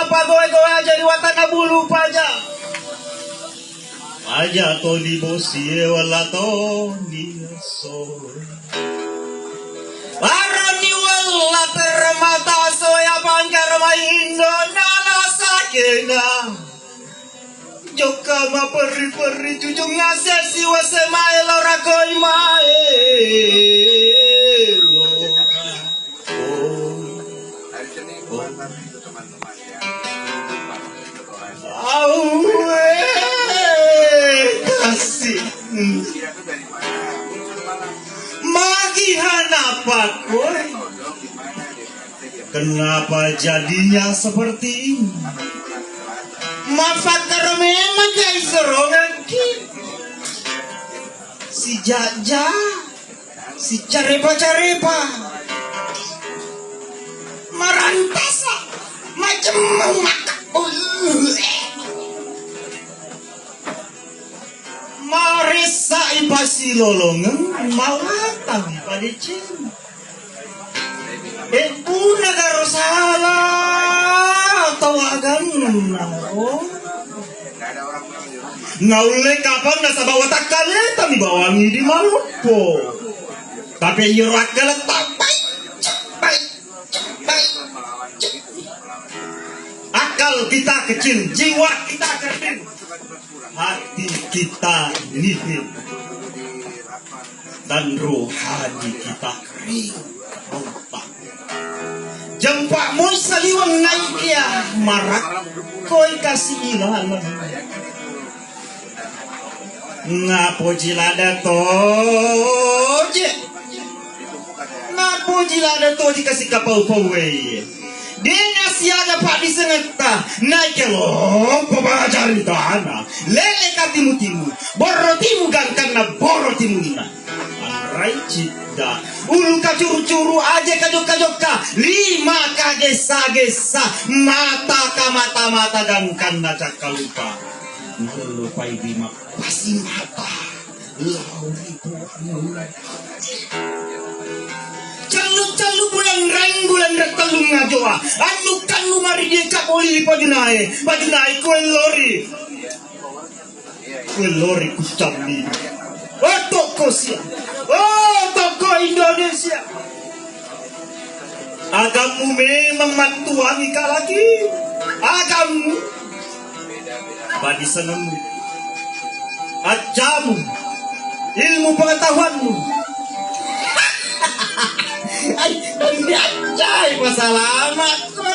apa goe-goe aja di watana bulu paja. Aja to di bosie wala to di so. Arani wala termata soya pangkar maindo nala sakena. Joka ma peri-peri jujung ngasih siwa semae lora koi mae. Kasih magihan apa koi? Kenapa jadinya seperti ini? Mafakar memang jai serongan si Jaja, si carepa-carepa marantasa macam memakan marisa ipasi lolongan mawatang padicin puna karo salah tawagan naro naule kapan nasa bawa takaleta di bawangi di Maluku tapi yurakala baik akal kita kecil, jiwa kita kecil, hati kita nihil dan rohani kita kering. Jempak mo saliwang naik ya marak koi kasih ilahan ngapo jilada toje ngapo jilada toje kasih kapau-pau Dena siada pak di seneta naik lo pembelajar itu anak lele katimu borotimu gangkan na borotimu na angrai cita ulu kacuru-curu aja kajok-kajokka lima kagesa-gesa mata gangkan na cakalupa melupai lima pasti mata lauri Calu bulan talung ngajoa anu kanu mari dia capoli pajunai kue lori kucambi toko Indonesia agamu memang mantuangi kalaki agamu badi senemu ajamu ilmu pengetahuanmu Anjay, pasalamat ko.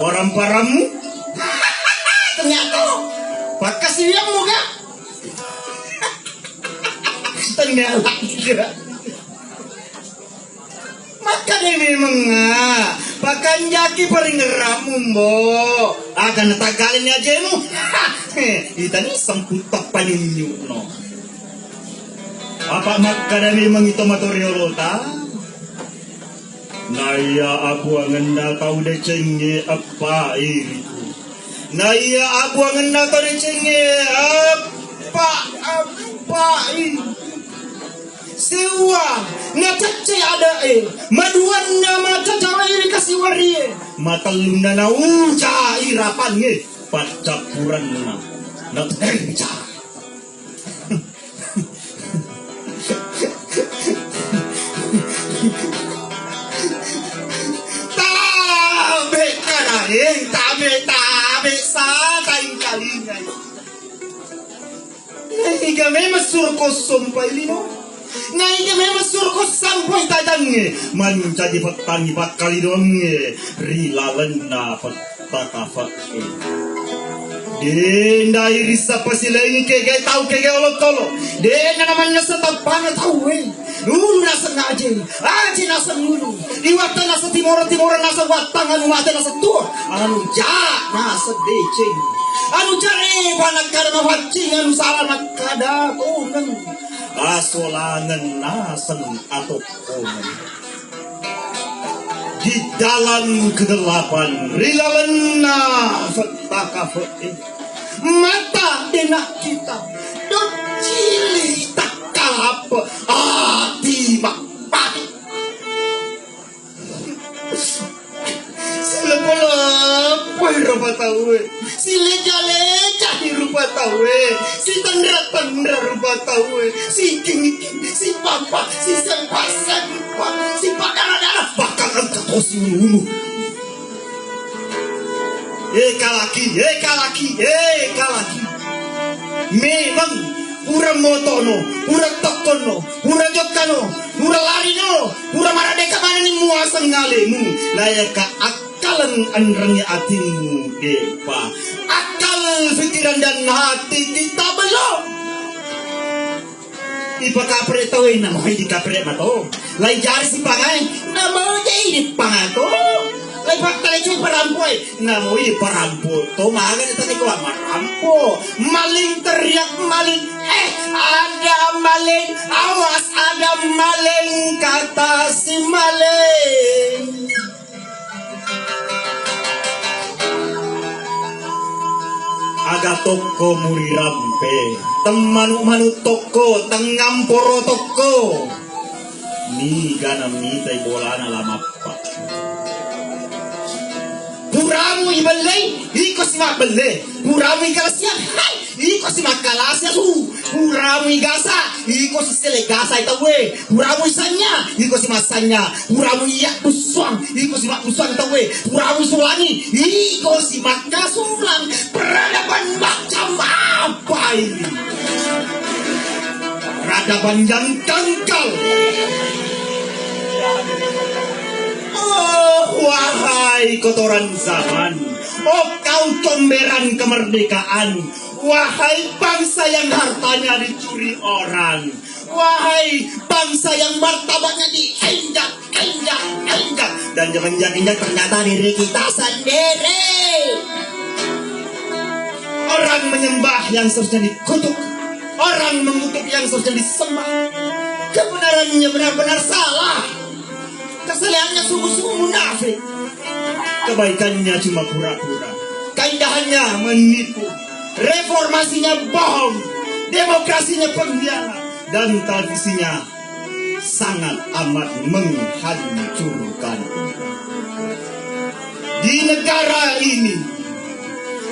Orang-paramu ternyata pakasiyan mo ka. Ternyata maka dia memang pakanjaki paling ngeramu mo. Akan natagalin aja mo. Ita ni semputak paninyo no. Apa maka dia memang itu matoriolota? Naya aku angenda tau de cenge apa iriku. Naya aku angenda tau de cenge apa ini. Sewa ngacace ada maduan nama cacawa iri kasih warie. Mataluna na uca irapan pacapuran na. Nak bicara. Tabe sa kain kalinya. Nai kami masurko sompai lino. Nai kami masurko sampai tadange. Manca di petani bakali donge. Rilalan na patakafak. Denda irisa pasilengi kege tau kege olok-olok. Denda namanya setapana tau Dulu nasa ngaji, aji nasa dulu. Iwata nasa timur nasa watang anu mata nasa tuh. Anu jak nasa becing. Anu jare panak kada mawacing anu salah nakada tunen. Asolangan nasen atau komen. Di dalam kedelapan rilalena fatakafe. Mata denak kita don cili tak kalap ati makpak sila pala pwera tahu, si leja-leja di rupa tahu, si tendra-tendra rupa tahu, si king-king, si papa, si sempa-sempa, si padana-dana, bakalan ketosi unu. Kalaki. Memang pura motono, pura tokono, pura jokano, pura larino, pura maradeka mana ni muasang ngalemu. Layaka akalan anrangnya atimu depa. Akal pikiran dan hati kita belum. Ipa kapre to na mo hindi kapre mato. Lay jari si pangay na mo jadi pangato. Lay paktale cuma parampoy na mo ini parampo. To maga ito ni ko marampo. Maling teriak maling. Ada maling. Awas ada maling kata si maling. Aga toko muri rampe, temanu toko, tengamporo toko. Ni gana mitai bolana lamappa. Puramu ibelay, iko si mabelay. Puramu ikalasyan, hai, iko si makalasya su. Puramu igasa, iko si selegasa itawe. Puramu isanya, iko si masanya. Puramu iyak buswang, iko si makbuswang itawe. Puramu sulani, iko si makasulang. Peradaban macam apa ini? Peradaban yang dangkal. Oh, wahai kotoran zaman. Oh, kau comberan kemerdekaan. Wahai bangsa yang hartanya dicuri orang. Wahai bangsa yang martabatnya diinjak. Dan injak ternyata diri kita sendiri. Orang menyembah yang seharusnya dikutuk. Orang mengutuk yang seharusnya disembah. Kebenarannya benar-benar salah. Kesalahannya sungguh-sungguh munafik. Kebaikannya cuma pura-pura. Keindahannya menipu. Reformasinya bohong. Demokrasinya pengkhianat. Dan tradisinya sangat amat menghancurkan. Di negara ini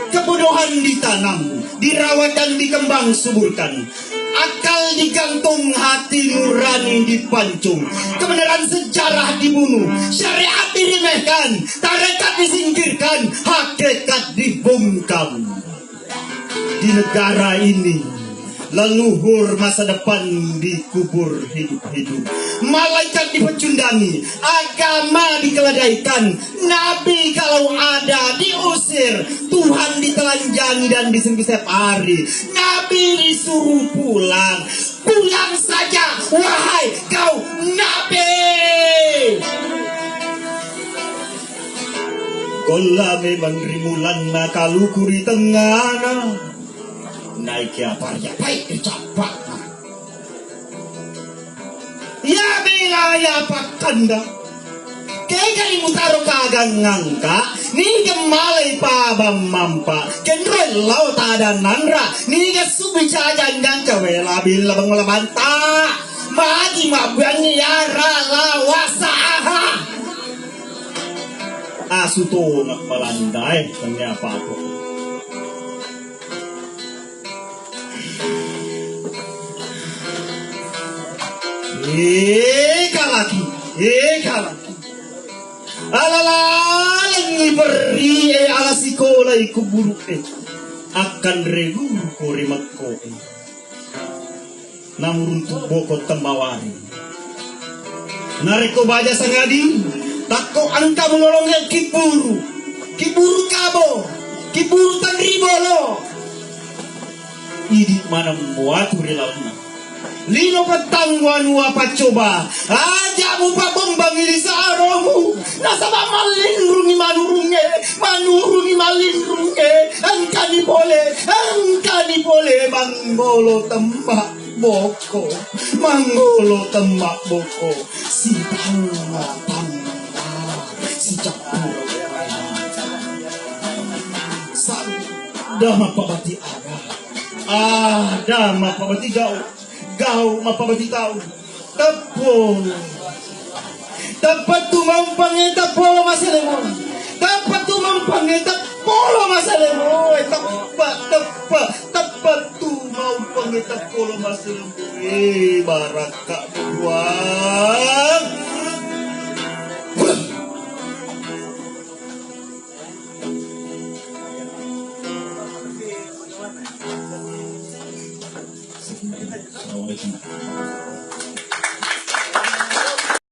kebodohan ditanam, dirawat dan dikembang suburkan. Akal digantung, hati nurani dipancung. Kebenaran sejarah dibunuh, syariat diremehkan, tarekat disingkirkan, hakikat dibungkam. Di negara ini leluhur masa depan dikubur hidup-hidup. Malaikat dipecundangi, agama dikeledaikan, nabi kalau ada diusir, Tuhan ditelanjangi dan disentuh setiap hari. Nabi disuruh pulang, pulang saja, wahai kau nabi. Kola memang rimulan nakalukuri tengana. Naik ya parja baik dicapak. Ya bila ya pakanda. Kaya mutaro kagang ngangka. Ni gemalay pa bang mampa. Kenroy lau tada nanra. Ni ga subicajan dan kawela bila bang labanta. Magi mabuangi yara lawasaha. Asuto nakbalanday. Kanya pa ako. Kalaki. Alalalang iberi ala sikola ikuburu akan regu kori makko namurun tuboko tambawari nariko baja sangadi takko angka menolongnya kiburu kabo kiburu tanribolo idi mana muatu relauna Lino patangwan apa coba aja mupa bombang ili saromu nasaba malindrungi manurungi malindrungi angkani pole manggolo tembak boko si tangga si capur dama pabati dama pabati Gau mapabati tao. Tapo tumampang tapo masalemon. Tapo tumampang polo masalemo tepat tu mau pangita polo masalemo baraka buang Assalamualaikum.